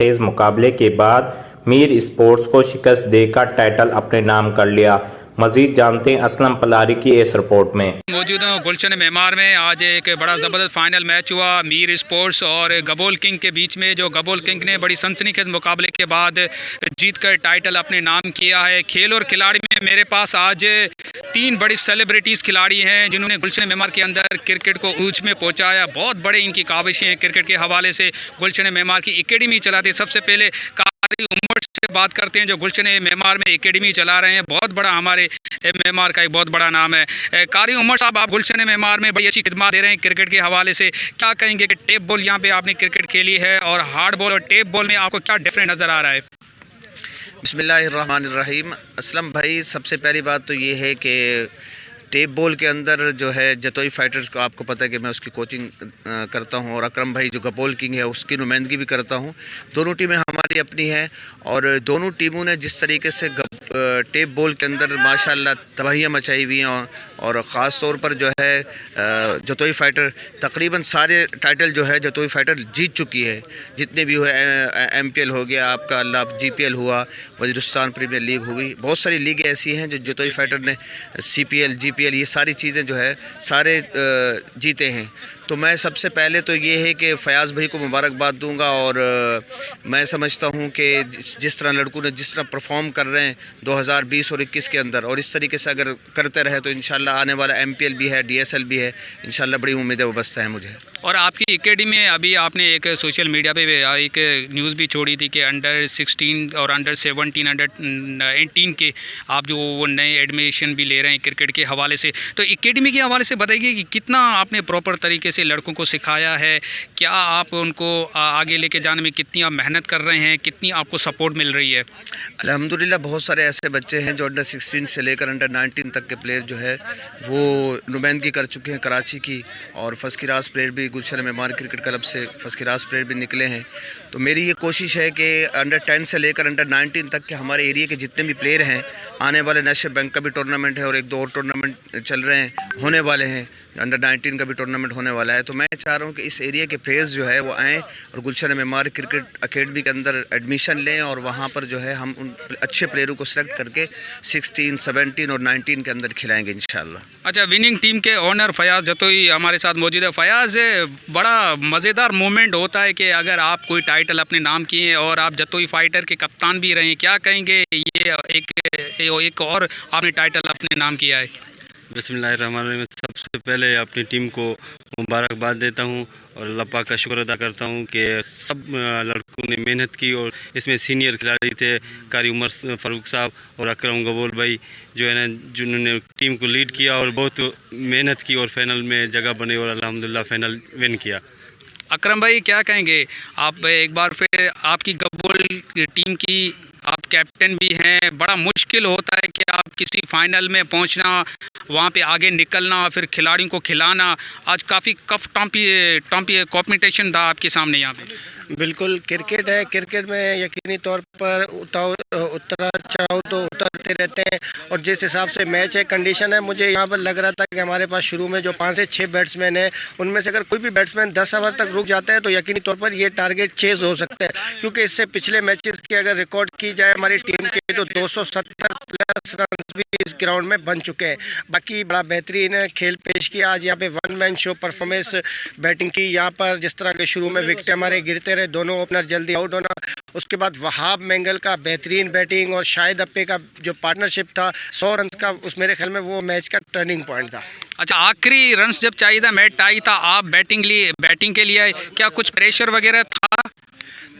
तेज मुकाबले के बाद मीर स्पोर्ट्स को शिकस्त देकर टाइटल अपने नाम कर लिया। मजीद जानते हैं असलम पलारी की इस रिपोर्ट में। मौजूद हूँ गुलशन मेमार में। आज एक बड़ा ज़बरदस्त फाइनल मैच हुआ मीर स्पोर्ट्स और गबोल किंग के बीच में, जो गबोल किंग ने बड़ी सनसनीखेज मुकाबले के बाद जीतकर टाइटल अपने नाम किया है। खेल और खिलाड़ी में मेरे पास आज 3 बड़ी सेलिब्रिटीज़ खिलाड़ी हैं जिन्होंने गुलशन मेमार के अंदर क्रिकेट को ऊंच में पहुँचाया। बहुत बड़े इनकी काविशें हैं क्रिकेट के हवाले से। गुलशन मेमार की एकेडमी चलाते। सबसे पहले कारी उमर से बात करते हैं जो गुलशन मेमार में एकेडमी चला रहे हैं। बहुत बड़ा हमारे मेमार का एक बहुत बड़ा नाम है। कारी उमर साहब, आप गुलशन मेमार में बड़ी अच्छी खिदमत दे रहे हैं क्रिकेट के हवाले से। क्या कहेंगे कि टेप बॉल यहाँ पे आपने क्रिकेट खेली है और हार्ड बॉल और टेप बॉल में आपको क्या डिफरेंट नज़र आ रहा है? बिस्मिल्लाहिर्रहमानिर्रहीम। असलम भाई, सबसे पहली बात तो ये है कि टेप बॉल के अंदर जो है जतोई फाइटर्स को आपको पता है कि मैं उसकी कोचिंग करता हूं, और अकरम भाई जो गबोल किंग है उसकी नुमाइंदगी भी करता हूं। दोनों टीमें हमारी अपनी हैं और दोनों टीमों ने जिस तरीके से टेप बॉल के अंदर माशाल्लाह तबाहियाँ मचाई हुई हैं, और ख़ास तौर पर जो है जतोई फाइटर तकरीबन सारे टाइटल जो है जतोई फाइटर जीत चुकी है। जितने भी हुए MPL हो गया आपका, अल्लाह GPL हुआ, वज़ीरिस्तान प्रीमियर लीग हुई, बहुत सारी लीगें ऐसी हैं जो जतोई फाइटर ने CPL GPL ये सारी चीज़ें जो है सारे जीते हैं। तो मैं सबसे पहले तो ये है कि फ़याज़ भाई को मुबारकबाद दूंगा, और मैं समझता हूँ कि जिस तरह लड़कों ने जिस तरह परफॉर्म कर रहे हैं 2020 और 21 के अंदर, और इस तरीके से अगर करते रहे तो इंशाल्लाह आने वाला MPL भी है, DSL भी है, इंशाल्लाह बड़ी उम्मीदें वाबस्ता हैं मुझे। और आपकी एकेडमी में अभी आपने एक सोशल मीडिया पे एक न्यूज़ भी छोड़ी थी कि अंडर 16 और अंडर 17 अंडर 18 के आप जो वो नए एडमिशन भी ले रहे हैं क्रिकेट के हवाले से। तो एकेडमी के हवाले से बताइए कि कितना आपने प्रॉपर तरीके से लड़कों को सिखाया है, क्या आप उनको आगे लेके जाने में कितनी आप मेहनत कर रहे हैं, कितनी आपको सपोर्ट मिल रही है? अल्हम्दुलिल्लाह बहुत सारे ऐसे बच्चे हैं जो अंडर 16 से लेकर अंडर 19 तक के प्लेयर जो है वो नुमाइंदगी कर चुके हैं कराची की, और फर्स्ट क्लास प्लेयर भी गुलशन मेमार क्रिकेट क्लब से फर्स्ट क्लास प्लेयर भी निकले हैं। तो मेरी ये कोशिश है कि अंडर 10 से लेकर अंडर 19 तक के हमारे एरिया के जितने भी प्लेयर हैं, आने वाले नेशनल बैंक का भी टूर्नामेंट है और 1-2 और टूर्नामेंट चल रहे हैं, होने वाले हैं, अंडर 19 का भी टूर्नामेंट होने वाला है। तो मैं चाह रहा हूँ कि इस एरिया के प्लेयर्स जो है वो आएँ और गुलशन मेमार क्रिकेट अकेडमी के अंदर एडमिशन लें, और वहाँ पर जो है हम उन अच्छे प्लेयरों को सिलेक्ट करके 16, 17 और 19 के अंदर खिलाएंगे इंशाल्लाह। अच्छा, विनिंग टीम के ओनर फ़याज़ जतोई हमारे साथ मौजूद है। फ़याज़, बड़ा मज़ेदार मोमेंट होता है कि अगर आप कोई टाइटल अपने नाम किए हैं और आप जतोई फाइटर के कप्तान भी रहे हैं, क्या कहेंगे ये एक और आपने टाइटल अपने नाम किया है? बिस्मिल्लाहिर्रहमानिर्रहीम। सबसे पहले अपनी टीम को मुबारकबाद देता हूँ और अल्लाह पाक का शुक्र अदा करता हूँ कि सब लड़कों ने मेहनत की, और इसमें सीनियर खिलाड़ी थे कारी उमर फ़ारूक साहब और अकरम गबोल भाई जो है ना, जिन्होंने टीम को लीड किया और बहुत मेहनत की और फाइनल में जगह बने और अल्हम्दुलिल्लाह फाइनल विन किया। अकरम भाई, क्या कहेंगे आप? एक बार फिर आपकी गबोल टीम की आप कैप्टन भी हैं। बड़ा मुश्किल होता है कि आप किसी फाइनल में पहुंचना, वहां पे आगे निकलना, फिर खिलाड़ियों को खिलाना। आज काफ़ी कफ टॉम्पी कॉम्पिटिशन था आपके सामने यहाँ पे। बिल्कुल, क्रिकेट है। क्रिकेट में यकीनी तौर पर उतरा चढ़ाव तो उतरते रहते हैं, और जिस हिसाब से मैच है, कंडीशन है, मुझे यहाँ पर लग रहा था कि हमारे पास शुरू में जो 5 से 6 बैट्समैन हैं, उनमें से अगर कोई भी बैट्समैन 10 ओवर तक रुक जाता है तो यकीनी तौर पर ये टारगेट चेज़ हो सकता है, क्योंकि इससे पिछले मैचेस की अगर रिकॉर्ड की जाए हमारी टीम के, तो 270 प्लस रन भी इस ग्राउंड में बन चुके हैं। बाकी बड़ा बेहतरीन खेल पेश किया आज यहाँ पे, 1 मैन शो परफॉर्मेंस बैटिंग की यहाँ पर। जिस तरह के शुरू में विकेट हमारे गिरते रहे, दोनों ओपनर जल्दी आउट होना, उसके बाद वहाब मैंगल का बेहतरीन बैटिंग और शाहिद अप्पे का जो पार्टनरशिप था 100 रन का, उस मेरे ख्याल में वो मैच का टर्निंग पॉइंट था। अच्छा, आखिरी रन्स जब चाहिए था, मैच टाई था, आप बैटिंग के लिए आए, क्या कुछ प्रेशर वगैरह था?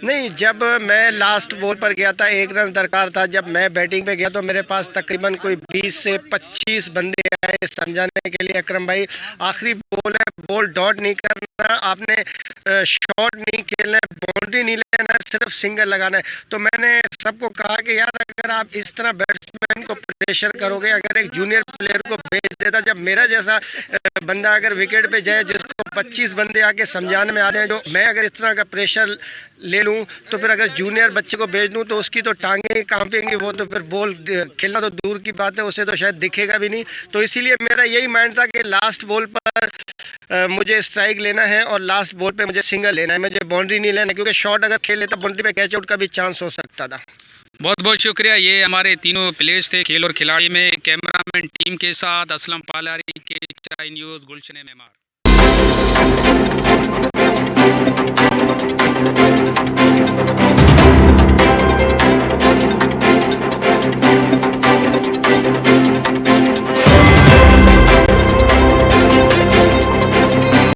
नहीं, जब मैं लास्ट बॉल पर गया था 1 रन दरकार था, जब मैं बैटिंग पे गया तो मेरे पास तकरीबन कोई 20 से 25 बंदे आए समझाने के लिए, अकरम भाई आखिरी बॉल है, बॉल डॉट नहीं करना, आपने शॉट नहीं खेलना है, बाउंड्री नहीं लेना है, सिर्फ सिंगल लगाना है। तो मैंने सबको कहा कि यार अगर आप इस तरह बैट्समैन को प्रेशर करोगे, अगर एक जूनियर प्लेयर को भेज देता, जब मेरा जैसा बंदा अगर विकेट पे जाए जिसको 25 बंदे आके समझाने में आते हैं। जो मैं अगर इस तरह का प्रेशर ले लूँ तो फिर अगर जूनियर बच्चे को भेज दूँ तो उसकी तो टांगें कांपेंगी, वो तो फिर बॉल खेलना तो दूर की बात है, उसे तो शायद दिखेगा भी नहीं। तो इसीलिए मेरा यही माइंड था कि लास्ट बॉल पर मुझे स्ट्राइक लेना है और लास्ट बॉल पे मुझे सिंगल लेना है, मुझे बाउंड्री नहीं लेना, क्योंकि शॉट अगर खेल लेता बाउंड्री पे कैच आउट का भी चांस हो सकता था। बहुत बहुत शुक्रिया। ये हमारे तीनों प्लेयर्स थे खेल और खिलाड़ी में। कैमरामैन टीम के साथ असलम पालारी के चाय न्यूज़ गुलशन मेमार।